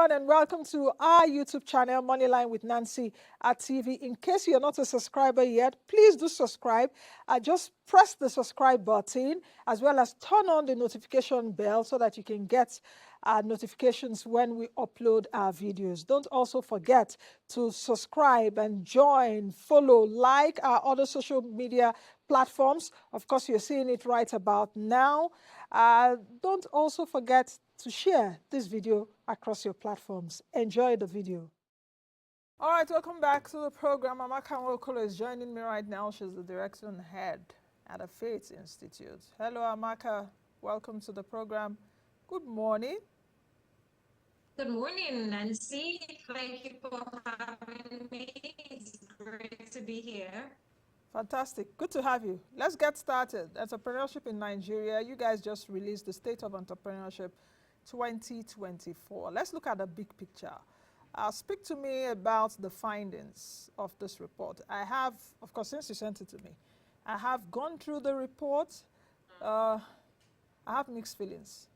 everyone, and welcome to our YouTube channel, Moneyline with Nancy at TV. In case you're not a subscriber yet, please do subscribe. Just press the subscribe button as well as turn on the notification bell so that you can get notifications when we upload our videos. Don't also forget to subscribe and join, follow, like our other social media platforms. Of course, you're seeing it right about now. Don't also forget to share this video across your platforms. Enjoy the video. All right, welcome back to the program. Amaka Nwaokolo is joining me right now. She's the director and head at the Faith Institute. Hello, Amaka. Welcome to the program. Good morning. Good morning, Nancy. Thank you for having me. It's great to be here. Fantastic. Good to have you. Let's get started. Entrepreneurship in Nigeria. You guys just released the State of Entrepreneurship 2024. Let's look at the big picture. Speak to me about the findings of this report. I have, of course, since you sent it to me, I have gone through the report. I have mixed feelings.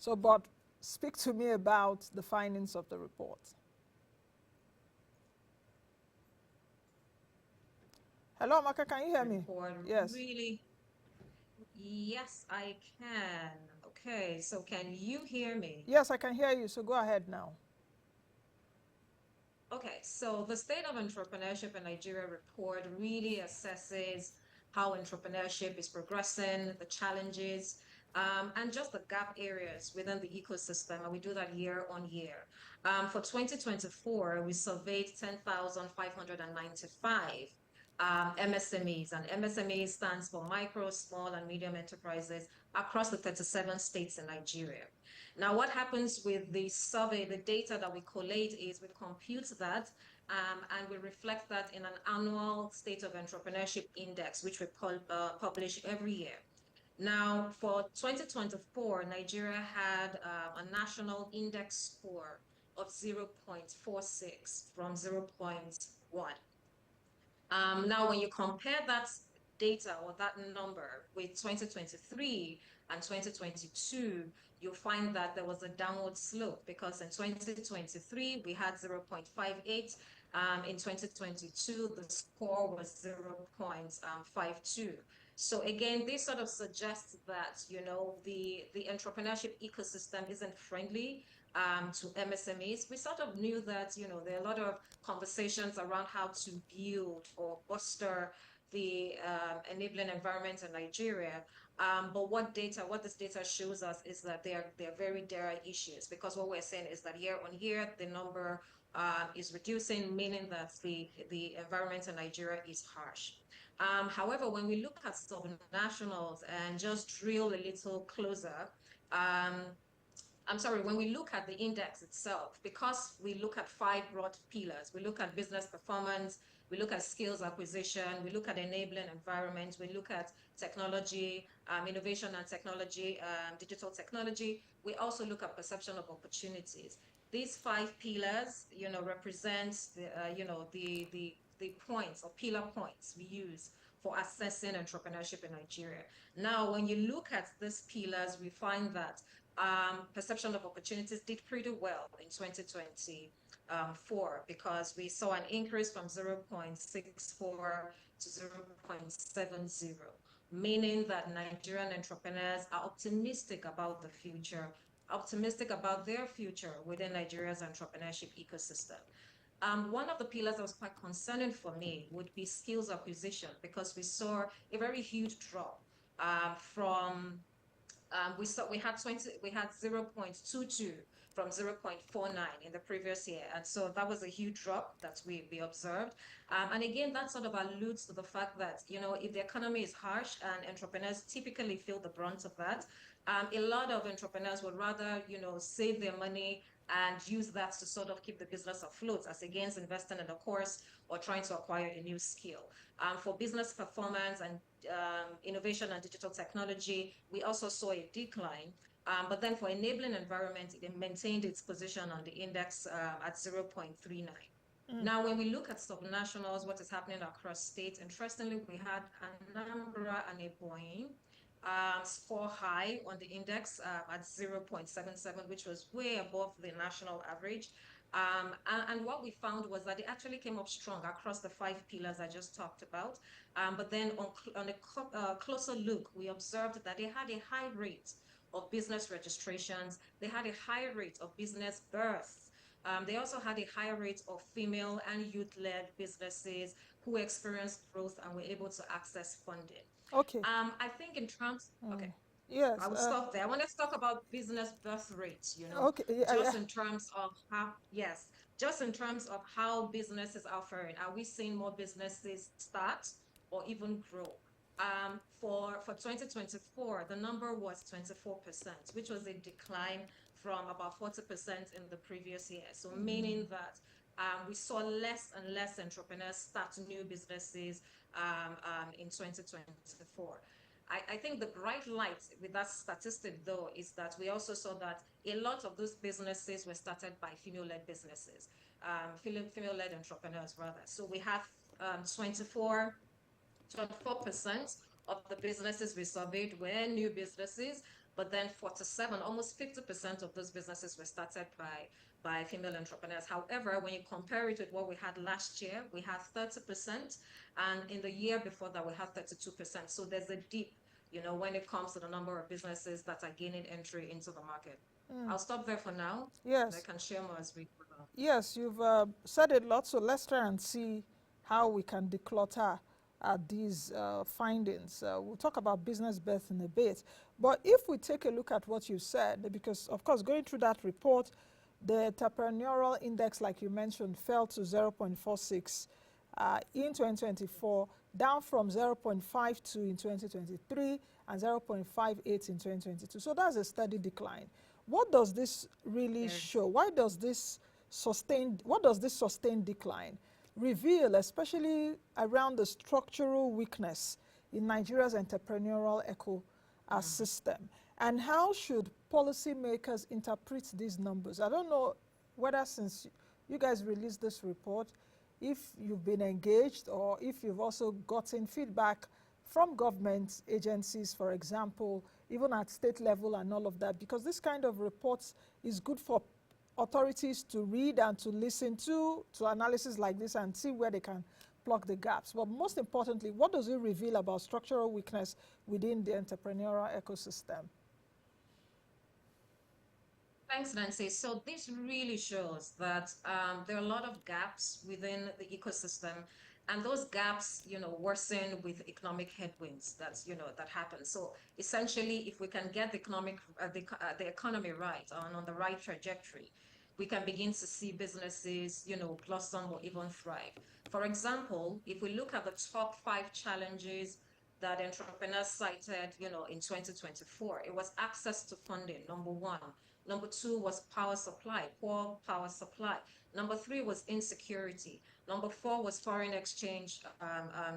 But speak to me about the findings of the report. Hello, Amaka, can you hear me? Yes. Really? Yes, I can. Okay, so can you hear me? Yes, I can hear you, so go ahead now. Okay, so the State of Entrepreneurship in Nigeria report really assesses how entrepreneurship is progressing, the challenges, and just the gap areas within the ecosystem. And we do that year on year. For 2024, we surveyed 10,595 MSMEs, and MSME stands for micro, small, and medium enterprises across the 37 states in Nigeria. Now, what happens with the survey, the data that we collate is we compute that and we reflect that in an annual State of Entrepreneurship Index, which we publish every year. Now, for 2024, Nigeria had a national index score of 0.46 from 0.1. Now, when you compare that data or that number with 2023 and 2022, you'll find that there was a downward slope because in 2023, we had 0.58. In 2022, the score was 0.52. So again, this sort of suggests that, the entrepreneurship ecosystem isn't friendly to MSMEs. We sort of knew that, there are a lot of conversations around how to build or foster the enabling environment in Nigeria. But what this data shows us is that there are very dire issues, because what we're saying is that year on year, the number is reducing, meaning that the environment in Nigeria is harsh. However, when we look at subnationals and just drill a little closer, when we look at the index itself, because we look at 5 broad pillars, we look at business performance, we look at skills acquisition, we look at enabling environment, we look at technology, innovation and technology, digital technology. We also look at perception of opportunities. These 5 pillars, represent the points or pillar points we use for assessing entrepreneurship in Nigeria. Now, when you look at these pillars, we find that perception of opportunities did pretty well in 2024, because we saw an increase from 0.64 to 0.70, meaning that Nigerian entrepreneurs are optimistic about the future, optimistic about their future within Nigeria's entrepreneurship ecosystem. One of the pillars that was quite concerning for me would be skills acquisition, because we saw a very huge drop from we had 0.22 from 0.49 in the previous year, and so that was a huge drop that we observed. And again, that sort of alludes to the fact that, if the economy is harsh and entrepreneurs typically feel the brunt of that, a lot of entrepreneurs would rather, save their money and use that to sort of keep the business afloat, as against investing in a course or trying to acquire a new skill. For business performance and innovation and digital technology, we also saw a decline. But then for enabling environment, it maintained its position on the index at 0.39. Now, when we look at subnationals, what is happening across states, interestingly, we had Anambra and Ebonyi score high on the index at 0.77, which was way above the national average. And what we found was that it actually came up strong across the five pillars I just talked about. But then on a closer look, we observed that they had a high rate of business registrations. They had a high rate of business births. They also had a higher rate of female and youth-led businesses who experienced growth and were able to access funding. Okay. I think in terms, okay, I Yes. will stop there. I want to talk about business birth rates, Okay. Yeah, yeah. just in terms of how, yes, just in terms of how businesses are faring. Are we seeing more businesses start or even grow? For 2024, the number was 24%, which was a decline from about 40% in the previous year. So meaning that we saw less and less entrepreneurs start new businesses in 2024. I think the bright light with that statistic, though, is that we also saw that a lot of those businesses were started by female-led businesses, female-led entrepreneurs, rather. So we have 24% of the businesses we surveyed were new businesses, but then 47, almost 50% of those businesses were started by female entrepreneurs. However, when you compare it with what we had last year, we had 30%, and in the year before that, we had 32%. So there's a dip, when it comes to the number of businesses that are gaining entry into the market. I'll stop there for now, and I Yes. can share more as we go along. Yes, you've said a lot, so let's try and see how we can declutter these findings. We'll talk about business birth in a bit. But if we take a look at what you said, because of course, going through that report, the entrepreneurial index, like you mentioned, fell to 0.46 in 2024, down from 0.52 in 2023 and 0.58 in 2022. So that's a steady decline. What does this really Yes. show? What does this sustained decline reveal, especially around the structural weakness in Nigeria's entrepreneurial system? And how should policymakers interpret these numbers? I don't know whether since you guys released this report, if you've been engaged or if you've also gotten feedback from government agencies, for example, even at state level and all of that, because this kind of reports is good for authorities to read and to listen to analysis like this and see where they can plug the gaps. But most importantly, what does it reveal about structural weakness within the entrepreneurial ecosystem? Thanks, Nancy. So this really shows that there are a lot of gaps within the ecosystem, and those gaps, worsen with economic headwinds that happen. So essentially, if we can get the economy right and on the right trajectory, we can begin to see businesses, blossom or even thrive. For example, if we look at the top five challenges that entrepreneurs cited, in 2024, it was access to funding, number one. Number two was power supply, poor power supply. Number three was insecurity. Number four was foreign exchange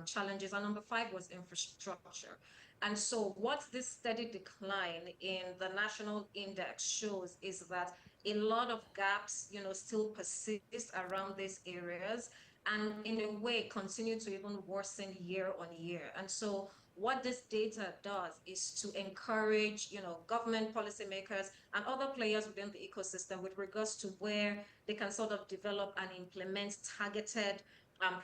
challenges. And number five was infrastructure. And so what this steady decline in the national index shows is that a lot of gaps, still persist around these areas and in a way continue to even worsen year on year. And so what this data does is to encourage, government policymakers and other players within the ecosystem with regards to where they can sort of develop and implement targeted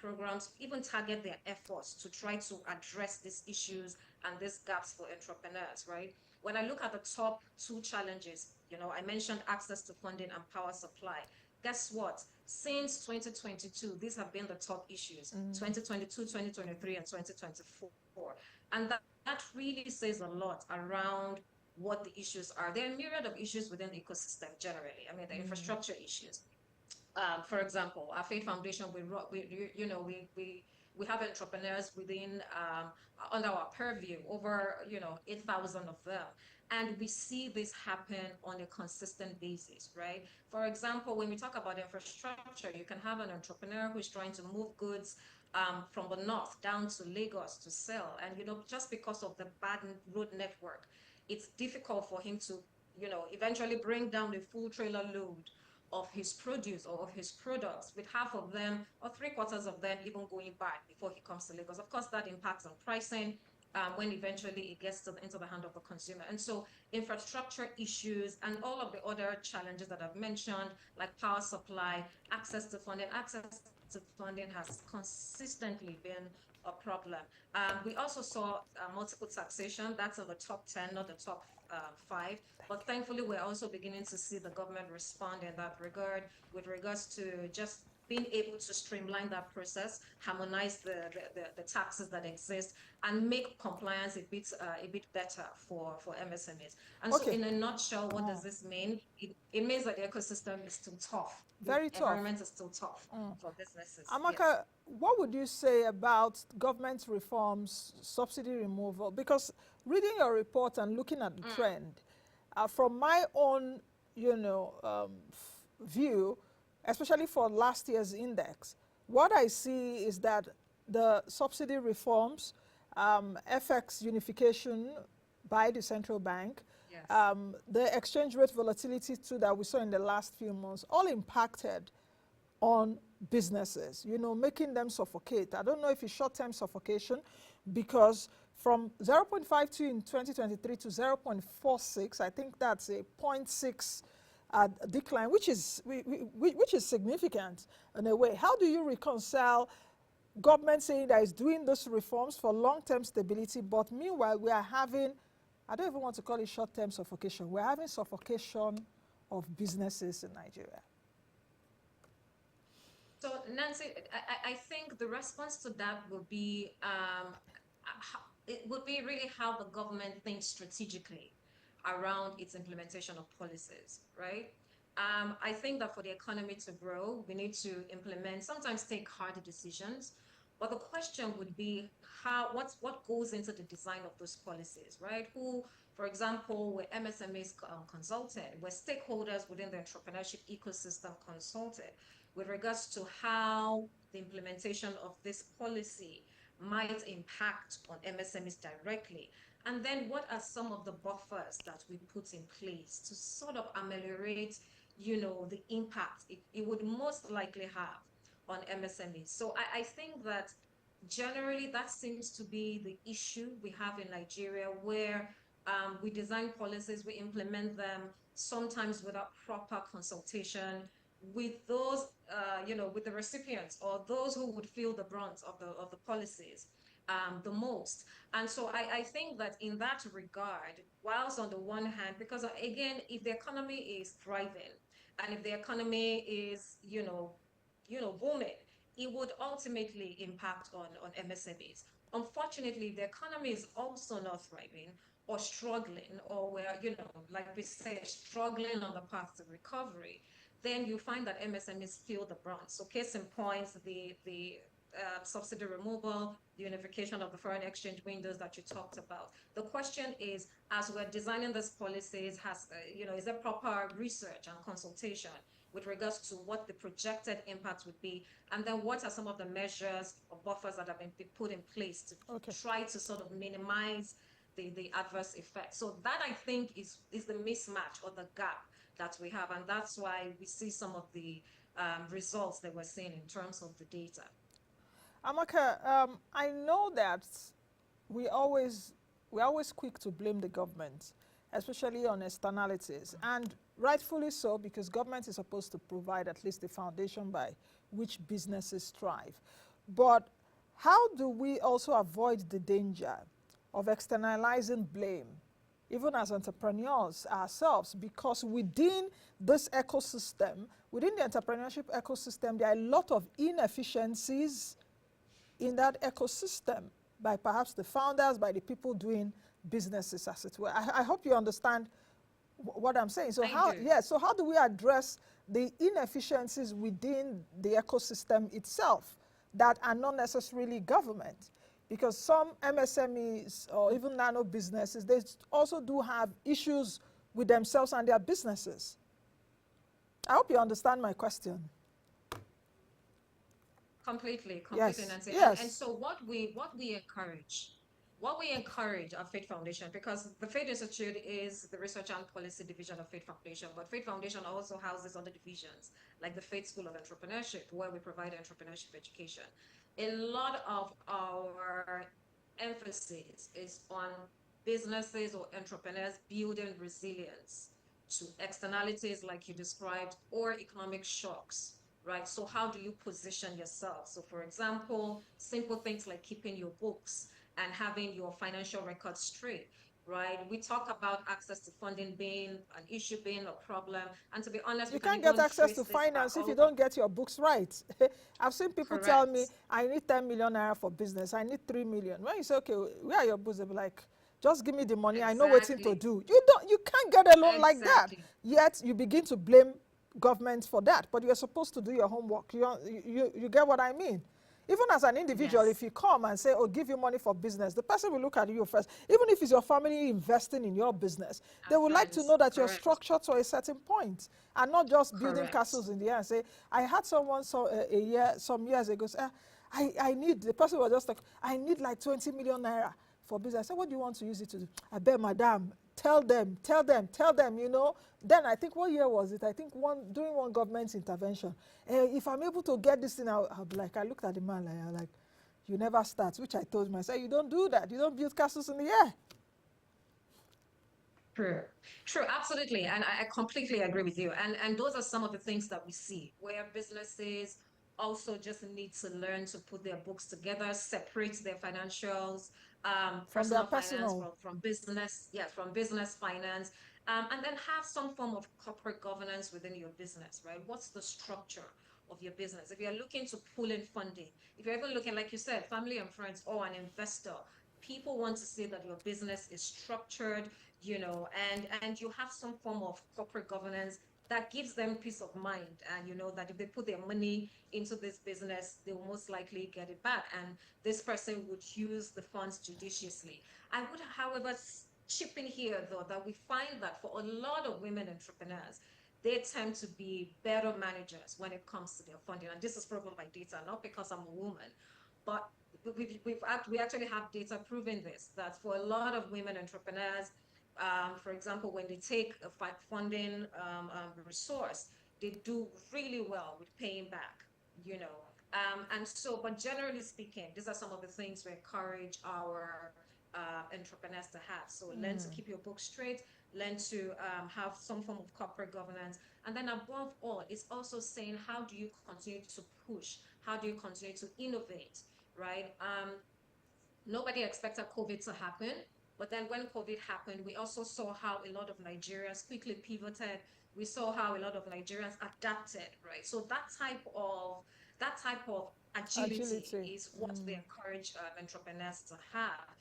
programs, even target their efforts to try to address these issues and these gaps for entrepreneurs, right? When I look at the top two challenges, I mentioned access to funding and power supply. Guess what? Since 2022, these have been the top issues, 2022, 2023, and 2024. And that really says a lot around what the issues are. There are a myriad of issues within the ecosystem generally. I mean, the infrastructure issues. For example, our Faith Foundation, we have entrepreneurs within under our purview, over 8,000 of them, and we see this happen on a consistent basis, right? For example, when we talk about infrastructure, you can have an entrepreneur who's trying to move goods from the north down to Lagos to sell, and just because of the bad road network, it's difficult for him to eventually bring down the full trailer load of his produce or of his products, with half of them or three quarters of them even going back before he comes to Lagos. Of course, that impacts on pricing, when eventually it gets into the hand of the consumer. And so infrastructure issues and all of the other challenges that I've mentioned, like power supply, access to funding has consistently been a problem. We also saw multiple taxation. That's in the top 10, not the top five. But thankfully, we're also beginning to see the government respond in that regard with regards to just being able to streamline that process, harmonize the taxes that exist, and make compliance a bit better for MSMEs. And so, Okay. in a nutshell, what does this mean? It means that the ecosystem is still tough. The Very tough. environment is still tough for businesses. Yes. Amaka, what would you say about government reforms, subsidy removal? Because reading your report and looking at the trend, from my own, view, especially for last year's index, what I see is that the subsidy reforms, FX unification by the central bank, Yes. the exchange rate volatility too that we saw in the last few months, all impacted on businesses, making them suffocate. I don't know if it's short-term suffocation, because from 0.52 in 2023 to 0.46, I think that's a 0.6 decline, which is significant in a way. How do you reconcile government saying that it's doing those reforms for long-term stability, but meanwhile we are having, I don't even want to call it short-term suffocation, we're having suffocation of businesses in Nigeria? So, Nancy, I think the response to that would be it would be really how the government thinks strategically around its implementation of policies, right? I think that for the economy to grow, we need to implement, sometimes take harder decisions. But the question would be what goes into the design of those policies, right? Who, for example, were MSMEs consulted, were stakeholders within the entrepreneurship ecosystem consulted with regards to how the implementation of this policy might impact on MSMEs directly. And then what are some of the buffers that we put in place to sort of ameliorate, the impact it would most likely have on MSMEs. So I think that generally that seems to be the issue we have in Nigeria, where we design policies, we implement them sometimes without proper consultation with those, with the recipients or those who would feel the brunt of the policies the most. And so I think that in that regard, whilst on the one hand, because again, if the economy is thriving and if the economy is, booming, it would ultimately impact on MSMEs. Unfortunately, the economy is also not thriving or struggling, or we're, like we say, struggling on the path to recovery, then you find that MSMEs feel the brunt. So case in point, the subsidy removal, the unification of the foreign exchange windows that you talked about. The question is, as we're designing these policies, is there proper research and consultation with regards to what the projected impact would be, and then what are some of the measures or buffers that have been put in place to Okay. try to sort of minimize the adverse effects. So that, I think, is the mismatch or the gap that we have, and that's why we see some of the results that we're seeing in terms of the data. Amaka, I know that we always we're always quick to blame the government, especially on externalities, and rightfully so, because government is supposed to provide at least the foundation by which businesses thrive. But how do we also avoid the danger of externalizing blame, even as entrepreneurs ourselves? Because within this ecosystem, within the entrepreneurship ecosystem, there are a lot of inefficiencies in that ecosystem by perhaps the founders, by the people doing businesses, as it were. I hope you understand what I'm saying. So so how do we address the inefficiencies within the ecosystem itself that are not necessarily government? Because some MSMEs or even nano businesses, they also do have issues with themselves and their businesses. I hope you understand my question. Completely, Yes, Nancy. yes. And so what we encourage at Faith Foundation, because the Faith Institute is the research and policy division of Faith Foundation, but Faith Foundation also houses other divisions, like the Faith School of Entrepreneurship, where we provide entrepreneurship education. A lot of our emphasis is on businesses or entrepreneurs building resilience to externalities like you described or economic shocks, right? So how do you position yourself? So for example, simple things like keeping your books and having your financial records straight, right? We talk about access to funding being an issue, being a problem. And to be honest, You we can can't get even access to trace this back finance if you all don't get your books right. I've seen people tell me, correct. I need 10 million naira for business. I need 3 million. When you say, okay, where are your books? They'll be like, just give me the money. I know what to Exactly. do. You can't get a loan like that. Exactly. Yet you begin to blame government for that. But you're supposed to do your homework. You get what I mean? Even as an individual, if Yes. you come and say, oh, give you money for business, the person will look at you first. Even if it's your family investing in your business, they And would like to friends. know that you're Correct. structured to a certain point and not just building Correct. castles in the air and say, I had someone some years ago say, I need, the person was just like, I need like 20 million naira for business. I said, what do you want to use it to do? I bet, madam, tell them, Then I think, what year was it? I think during one government intervention. If I'm able to get this thing, I'll be like, I looked at the man like, you never start, which I told him. I said, you don't do that. You don't build castles in the air. True. True, absolutely. And I completely agree with you. And those are some of the things that we see where businesses also just need to learn to put their books together, separate their financials, From their personal finance personal. from business, yes, from business finance, and then have some form of corporate governance within your business, right? What's the structure of your business? If you're looking to pull in funding, if you're even looking, like you said, family and friends or an investor, people want to see that your business is structured, and you have some form of corporate governance that gives them peace of mind, and that if they put their money into this business, they will most likely get it back, and this person would use the funds judiciously. I would, however, chip in here though that we find that for a lot of women entrepreneurs, they tend to be better managers when it comes to their funding, and this is proven by data, not because I'm a woman, but we actually have data proving this, that for a lot of women entrepreneurs, for example, when they take a funding resource, they do really well with paying back, you know. And so, but generally speaking, these are some of the things we encourage our entrepreneurs to have. So learn to keep your books straight, learn to have some form of corporate governance. And then above all, it's also saying, how do you continue to push? How do you continue to innovate, right? Nobody expected COVID to happen. But then when COVID happened, we also saw how a lot of Nigerians quickly pivoted. We saw how a lot of Nigerians adapted, right? So that type of agility Agility. is what they encourage entrepreneurs to have.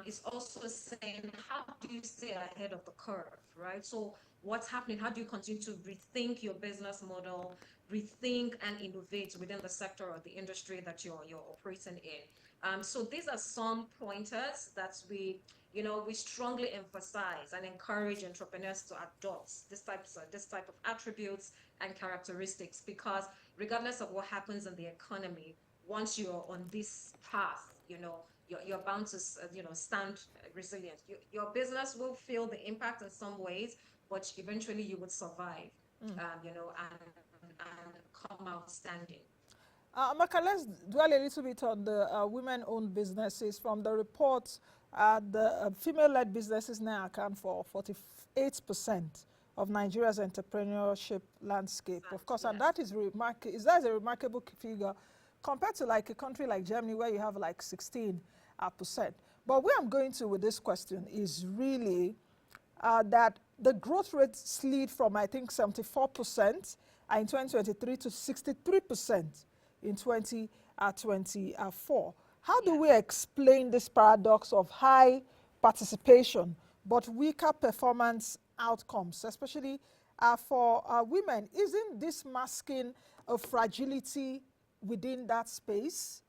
It's also saying, how do you stay ahead of the curve, right? So what's happening? How do you continue to rethink your business model, rethink and innovate within the sector or the industry that you're operating in? So these are some pointers that we strongly emphasize and encourage entrepreneurs to adopt this type of attributes and characteristics, because regardless of what happens in the economy, once you're on this path, you're bound to stand resilient. Your business will feel the impact in some ways, but eventually you would survive, and come out standing. Amaka, let's dwell a little bit on the women-owned businesses. From the report, the female-led businesses now account for 48% of Nigeria's entrepreneurship landscape. Of course, and Yes. that is that is a remarkable figure compared to like a country like Germany where you have like 16%. But where I'm going to with this question is really that the growth rate slid from, I think, 74% in 2023 to 63% in 2024. How do we Yes. explain this paradox of high participation but weaker performance outcomes, especially for women? Isn't this masking a fragility within that space?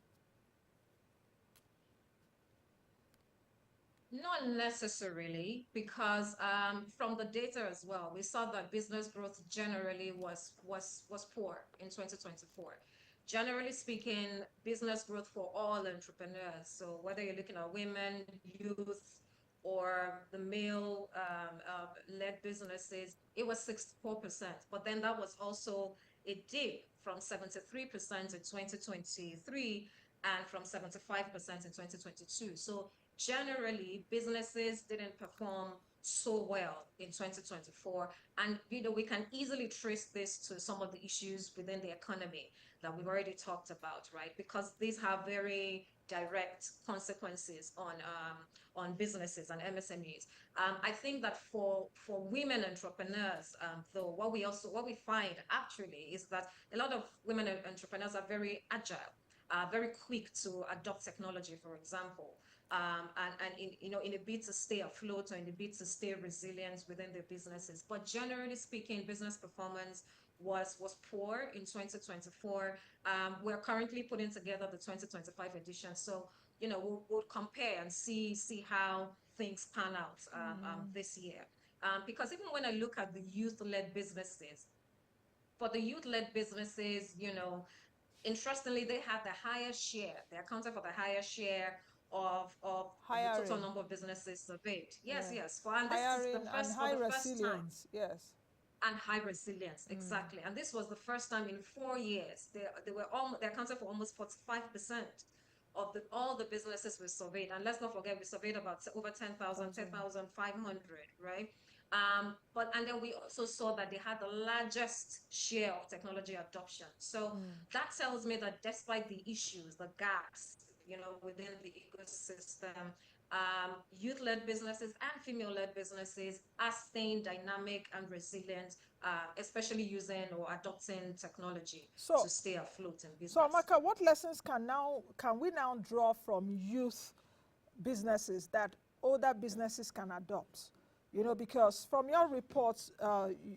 Not necessarily, because from the data as well, we saw that business growth generally was poor in 2024. Generally speaking, business growth for all entrepreneurs, so whether you're looking at women, youth, or the male led businesses, it was 64%. But then that was also a dip from 73% in 2023 and from 75% in 2022. So generally, businesses didn't perform so well in 2024. And, we can easily trace this to some of the issues within the economy that we've already talked about, right? Because these have very direct consequences on businesses and MSMEs. I think that for women entrepreneurs, though, what we find actually is that a lot of women entrepreneurs are very agile, very quick to adopt technology, for example, and in a bid to stay afloat or in a bid to stay resilient within their businesses. But generally speaking, business performance was poor in 2024. We're currently putting together the 2025 edition, so we'll compare and see how things pan out this year. Because even when I look at the youth-led businesses, for the youth-led businesses, interestingly, they had the highest share. They accounted for the highest share of the total Hiring, number of businesses surveyed. Yes, yeah. yes. And this is the Hiring and first for high the first time. resilience, yes. And high resilience, exactly. And this was the first time in 4 years they accounted for almost 45% of all the businesses we surveyed. And let's not forget, we surveyed about over 10,000, 1,000. 10,500, right? But and then we also saw that they had the largest share of technology adoption. So that tells me that despite the issues, the gaps, within the ecosystem, youth-led businesses and female-led businesses are staying dynamic and resilient, especially using or adopting technology to So, stay afloat in so business. Amaka, what lessons can we now draw from youth businesses that older businesses can adopt? Because from your reports,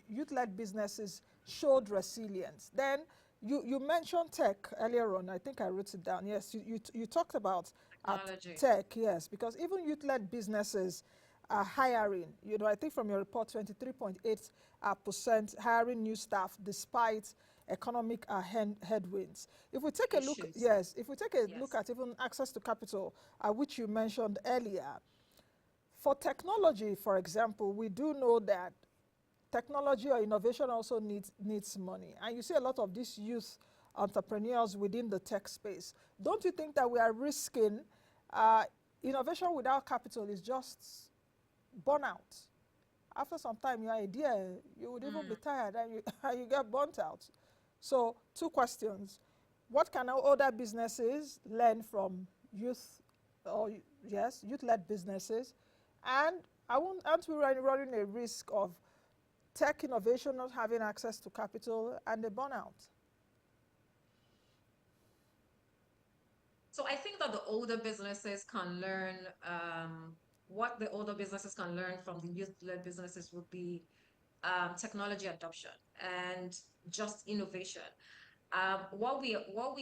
youth-led businesses showed resilience. Then you mentioned tech earlier on. I think I wrote it down. Yes, you talked about Technology. tech. Yes, because even youth-led businesses are hiring. I think from your report, 23.8% hiring new staff despite economic headwinds. If we take a look, Issues. yes, if we take a look Yes. at even access to capital, which you mentioned earlier, for technology, for example, we do know that technology or innovation also needs money. And you see a lot of these youth entrepreneurs within the tech space. Don't you think that we are risking innovation without capital is just burnout? After some time, your idea, you would even be tired and you, and you get burnt out. So, two questions. What can older businesses learn from youth, or yes, youth-led businesses? And aren't we running a risk of tech innovation not having access to capital and a burnout? So I think that the older businesses can learn, what the older businesses can learn from the youth-led businesses would be technology adoption and just innovation. What we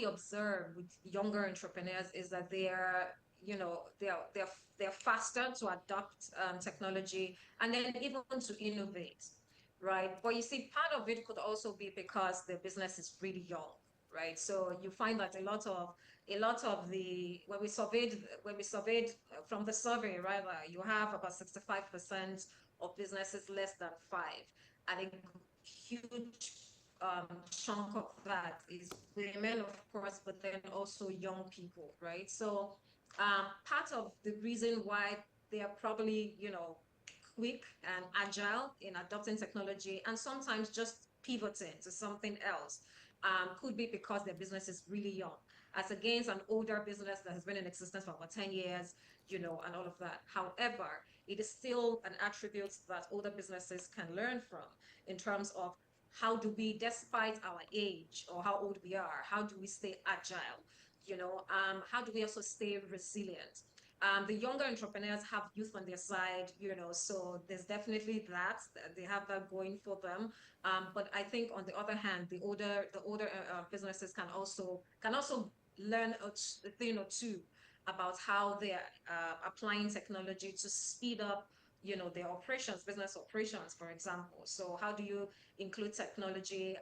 observe with younger entrepreneurs is that they're faster to adopt technology and then even to innovate, right? But you see, part of it could also be because the business is really young, right? So you find that a lot of the when we surveyed from the survey, rather, you have about 65% of businesses less than five, and a huge chunk of that is women, of course, but then also young people, right? So part of the reason why they are probably, quick and agile in adopting technology and sometimes just pivoting to something else could be because their business is really young, as against an older business that has been in existence for about 10 years, and all of that. However, it is still an attribute that older businesses can learn from in terms of how do we, despite our age or how old we are, how do we stay agile? How do we also stay resilient? The younger entrepreneurs have youth on their side, so there's definitely that they have that going for them. But I think on the other hand, the older businesses can also learn a thing or two about how they're applying technology to speed up, their operations, business operations, for example. So how do you include technology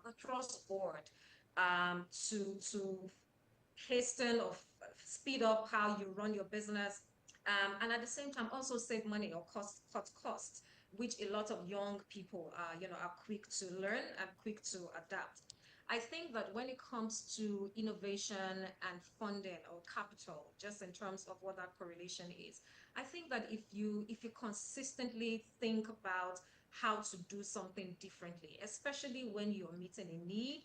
across board to hasten or speed up how you run your business, and at the same time also save money or cut costs, which a lot of young people are quick to learn and quick to adapt. I think that when it comes to innovation and funding or capital, just in terms of what that correlation is, I think that if you consistently think about how to do something differently, especially when you're meeting a need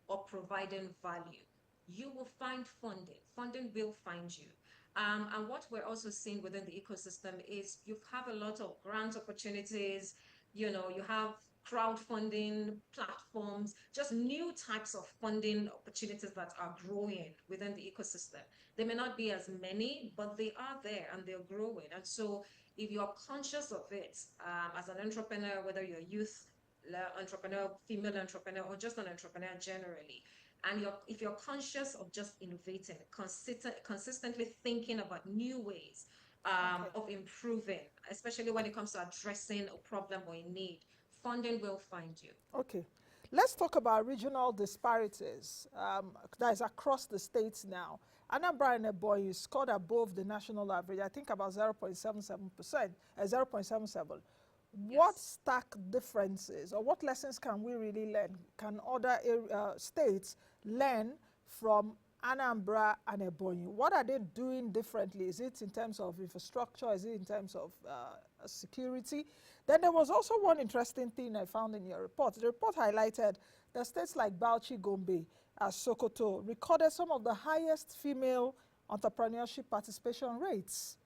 or providing value, you will find funding. Funding will find you. And what we're also seeing within the ecosystem is you have a lot of grant opportunities. You have crowdfunding platforms, just new types of funding opportunities that are growing within the ecosystem. They may not be as many, but they are there and they're growing. And so if you're conscious of it, as an entrepreneur, whether you're a youth entrepreneur, female entrepreneur, or just an entrepreneur generally, and if you're conscious of just innovating, consistently thinking about new ways Okay. of improving, especially when it comes to addressing a problem or a need, funding will find you. Okay. Let's talk about regional disparities that is across the states now. Anambra and Ebonyi scored above the national average, I think about 0.77%, 0.77. What Yes. stark differences or what lessons can we really learn? Can other states learn from Anambra and Ebonyi? What are they doing differently? Is it in terms of infrastructure? Is it in terms of security? Then there was also one interesting thing I found in your report. The report highlighted that states like Bauchi, Gombe, Sokoto recorded some of the highest female entrepreneurship participation rates.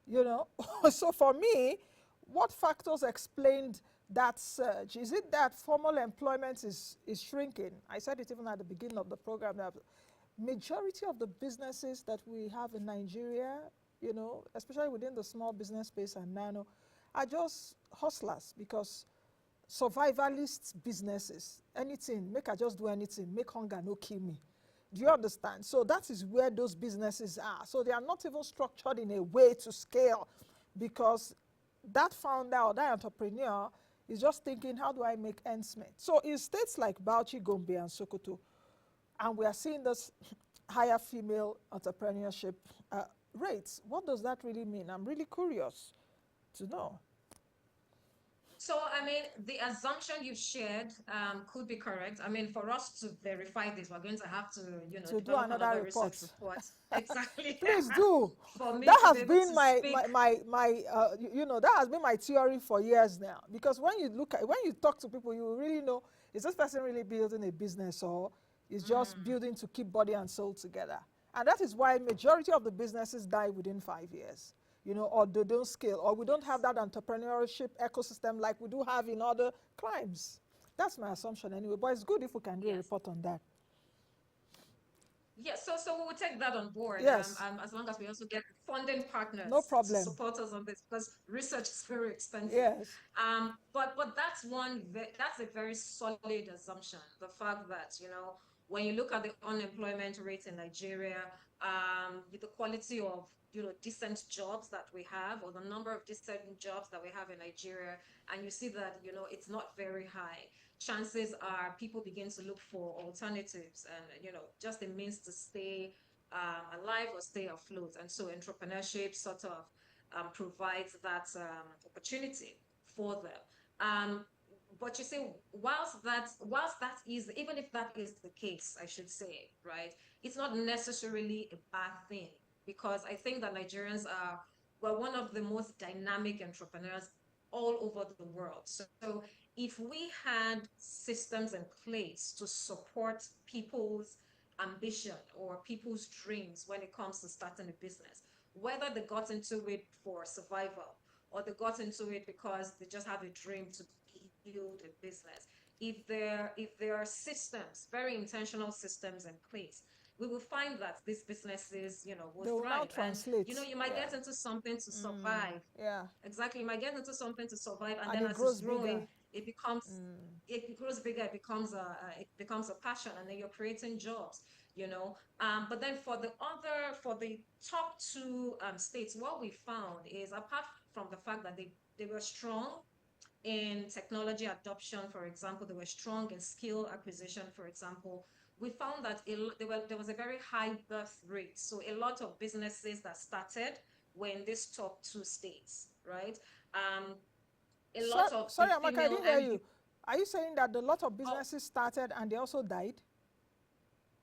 You know, so for me, what factors explained that surge? Is it that formal employment is shrinking? I said it even at the beginning of the program that majority of the businesses that we have in Nigeria, you know, especially within the small business space and nano, are just hustlers because survivalist businesses, anything, make I just do anything, make hunger no kill me. Do you understand? So that is where those businesses are. So they are not even structured in a way to scale because that founder or that entrepreneur is just thinking, how do I make ends meet? So in states like Bauchi, Gombe, and Sokoto, and we are seeing this higher female entrepreneurship rates, what does that really mean? I'm really curious to know. So, I mean, the assumption you've shared could be correct. I mean, for us to verify this, we're going to have to, To do develop another another report. research report. Exactly. Please do. For me That to be has able been to speak. you know, that has been my theory for years now. Because when you look at, when you talk to people, you really know, is this person really building a business or is just Mm, building to keep body and soul together? And that is why majority of the businesses die within 5 years, you know, or they don't scale, or we don't have yes. that entrepreneurship ecosystem like we do have in other climes. That's my assumption anyway, but it's good if we can do a Yes. report on that. Yes, so we will take that on board, Yes, as long as we also get funding no partners to problem. support us on this because research is very expensive. Yes. But that's that's a very solid assumption. The fact that, when you look at the unemployment rate in Nigeria, with the quality of, decent jobs that we have, or the number of decent jobs that we have in Nigeria, and you see that, it's not very high, chances are people begin to look for alternatives and, just a means to stay alive or stay afloat. And so entrepreneurship sort of provides that opportunity for them. But you see, whilst that is, even if that is the case, I should say, right, it's not necessarily a bad thing, because I think that Nigerians are, well, one of the most dynamic entrepreneurs all over the world. So if we had systems in place to support people's ambition or people's dreams when it comes to starting a business, whether they got into it for survival or they got into it because they just have a dream to build a business, if there are systems, very intentional systems in place, we will find that these businesses, will They will now thrive. And translate. you might Yeah. get into something to survive. Yeah. Exactly. You might get into something to survive, and And then it as it's grows bigger. growing, it grows bigger, it becomes a passion, and then you're creating jobs, But then for the top two states, what we found is, apart from the fact that they were strong in technology adoption, for example, they were strong in skill acquisition, for example, we found that there was a very high birth rate. So a lot of businesses that started were in these top two states, right? Um, a So, lot of the sorry, Amaka, I female didn't hear and you. Are you saying that a lot of oh, businesses started and they also died?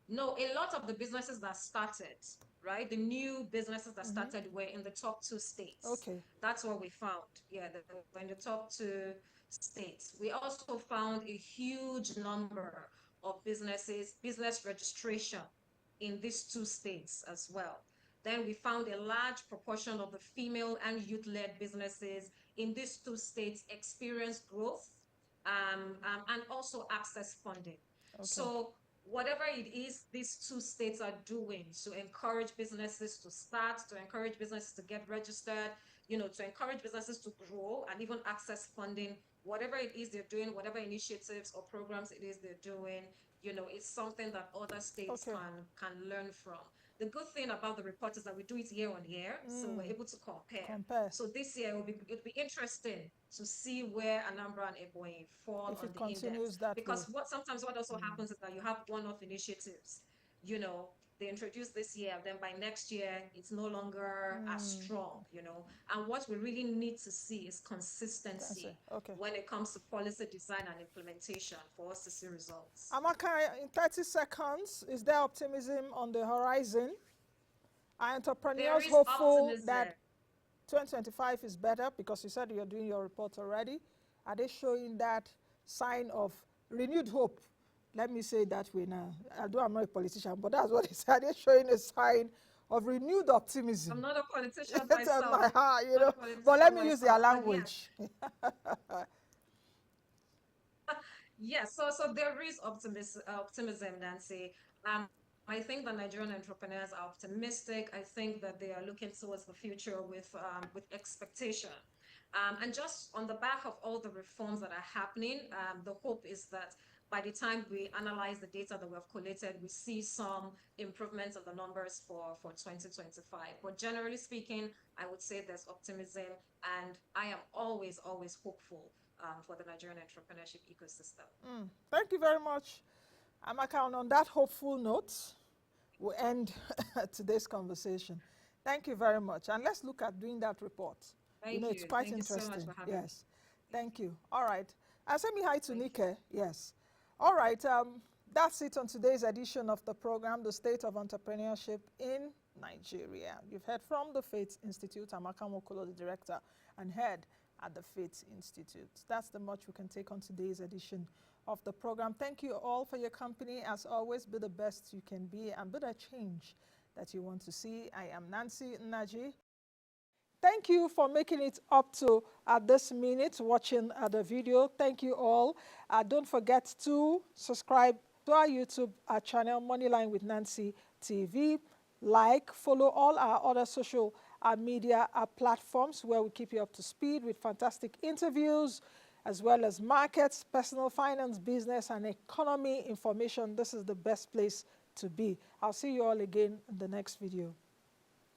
No, a lot of the businesses that started, right? The new businesses that started were in the top 2 states. Okay. That's what we found. Yeah, they were in the top 2 states. We also found a huge number of businesses, business registration in these 2 states as well. Then we found a large proportion of the female and youth-led businesses in these 2 states experience growth and also access funding. Okay. So whatever it is these 2 states are doing to encourage businesses to start, to encourage businesses to get registered, to encourage businesses to grow and even access funding, whatever it is they're doing, whatever initiatives or programs it is they're doing, it's something that other states Okay. can learn from. The good thing about the report is that we do it year on year, so we're able to compare. Compare. So this year it'll be interesting to see where Anambra and Ebonyi fall If on it the index. continues that way. Because what also happens is that you have one-off initiatives, they introduce this year, then by next year it's no longer as strong, And what we really need to see is consistency Okay. when it comes to policy design and implementation for us to see results. Amaka, in 30 seconds, is there optimism on the horizon? Are There entrepreneurs is hopeful optimism. that 2025 is better? Because you said you're doing your report already. Are they showing that sign of renewed hope? Let me say it that way now. Although I'm not a politician, but that's what they said. They're showing a sign of renewed optimism. I'm not a politician It's on my myself. heart, Not a But let politician me use their myself, but language. yes, so there is optimism, Nancy. I think that Nigerian entrepreneurs are optimistic. I think that they are looking towards the future with expectation. And just on the back of all the reforms that are happening, the hope is that by the time we analyze the data that we have collated, we see some improvements in the numbers for 2025. But generally speaking, I would say there's optimism, and I am always, always hopeful for the Nigerian entrepreneurship ecosystem. Thank you very much, Amaka. And on that hopeful note, we'll end today's conversation. Thank you very much. And let's look at doing that report. Thank It's you. quite Thank you so much interesting. for having me. Yes. Thank you. All right. And send me hi to Thank Nike. Yes. All right. That's it on today's edition of the program, The State of Entrepreneurship in Nigeria. You've heard from the Faith Institute, Amaka Nwaokolo, the director and head at the Faith Institute. That's the much we can take on today's edition of the program. Thank you all for your company. As always, be the best you can be and be the change that you want to see. I am Nancy Nnaji. Thank you for making it up to this minute watching the video. Thank you all. Don't forget to subscribe to our YouTube channel, Moneyline with Nancy TV. Like, follow all our other social media platforms where we keep you up to speed with fantastic interviews, as well as markets, personal finance, business, and economy information. This is the best place to be. I'll see you all again in the next video.